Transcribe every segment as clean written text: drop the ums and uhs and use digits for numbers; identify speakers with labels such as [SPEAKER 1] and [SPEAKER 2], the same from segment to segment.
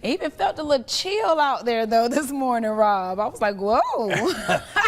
[SPEAKER 1] I even felt a little chill out there, though, this morning, Rob. I was like, whoa.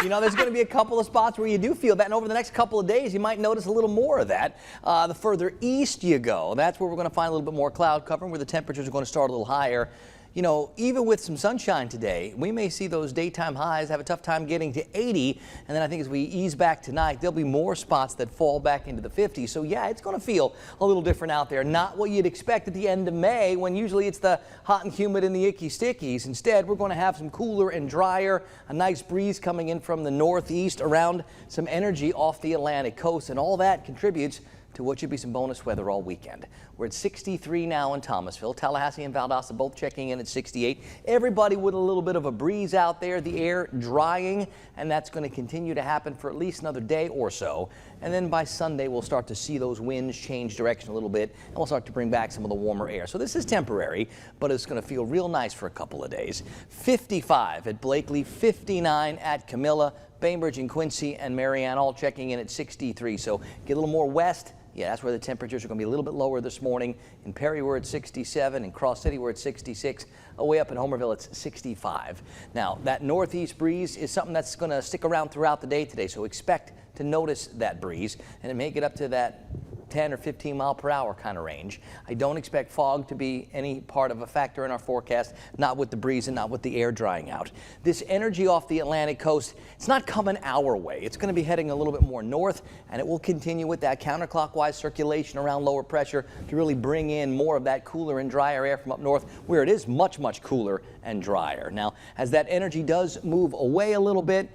[SPEAKER 2] You know, there's going to be a couple of spots where you do feel that, and over the next couple of days, you might notice a little more of that. The further east you go, that's where we're going to find a little bit more cloud cover, where the temperatures are going to start a little higher. You know, even with some sunshine today, we may see those daytime highs have a tough time getting to 80. And then I think as we ease back tonight, there'll be more spots that fall back into the 50s. So yeah, it's going to feel a little different out there. Not what you'd expect at the end of May, when usually it's the hot and humid and the icky stickies. Instead, we're going to have some cooler and drier, a nice breeze coming in from the northeast around some energy off the Atlantic coast. And all that contributes to what should be some bonus weather all weekend. We're at 63 now in Thomasville. Tallahassee and Valdosta both checking in at 68. Everybody with a little bit of a breeze out there, the air drying, and that's going to continue to happen for at least another day or so. And then by Sunday, we'll start to see those winds change direction a little bit, and we'll start to bring back some of the warmer air. So this is temporary, but it's going to feel real nice for a couple of days. 55 at Blakely, 59 at Camilla, Bainbridge and Quincy and Marianne all checking in at 63. So get a little more west. Yeah, that's where the temperatures are going to be a little bit lower this morning. In Perry, we're at 67. In Cross City, we're at 66. Away up in Homerville, it's 65. Now, that northeast breeze is something that's going to stick around throughout the day today, so expect to notice that breeze, and it may get up to that 10 or 15 mile per hour kind of range. I don't expect fog to be any part of a factor in our forecast, not with the breeze and not with the air drying out. This energy off the Atlantic coast, it's not coming our way. It's going to be heading a little bit more north, and it will continue with that counterclockwise circulation around lower pressure to really bring in more of that cooler and drier air from up north, where it is much, much cooler and drier. Now, as that energy does move away a little bit,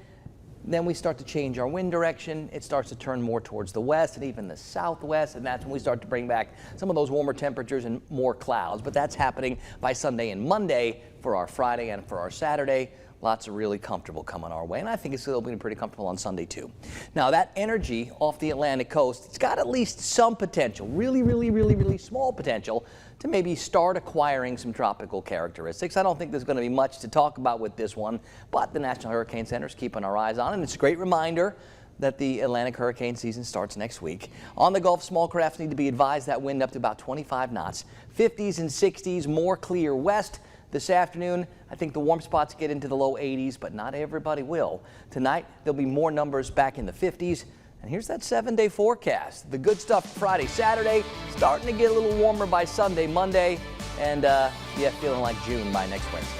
[SPEAKER 2] then we start to change our wind direction. It starts to turn more towards the west and even the southwest, and that's when we start to bring back some of those warmer temperatures and more clouds. But that's happening by Sunday and Monday for our Friday and for our Saturday. Lots of really comfortable coming our way, and I think it's still being pretty comfortable on Sunday too. Now, that energy off the Atlantic coast, it's got at least some potential, really small potential, to maybe start acquiring some tropical characteristics. I don't think there's going to be much to talk about with this one, but the National Hurricane Center is keeping our eyes on it, and it's a great reminder that the Atlantic hurricane season starts next week. On the Gulf, small crafts need to be advised that wind up to about 25 knots. 50s and 60s, more clear west. This afternoon, I think the warm spots get into the low 80s, but not everybody will. Tonight, there'll be more numbers back in the 50s. And here's that 7-day forecast. The good stuff Friday, Saturday, starting to get a little warmer by Sunday, Monday, and yeah, feeling like June by next Wednesday.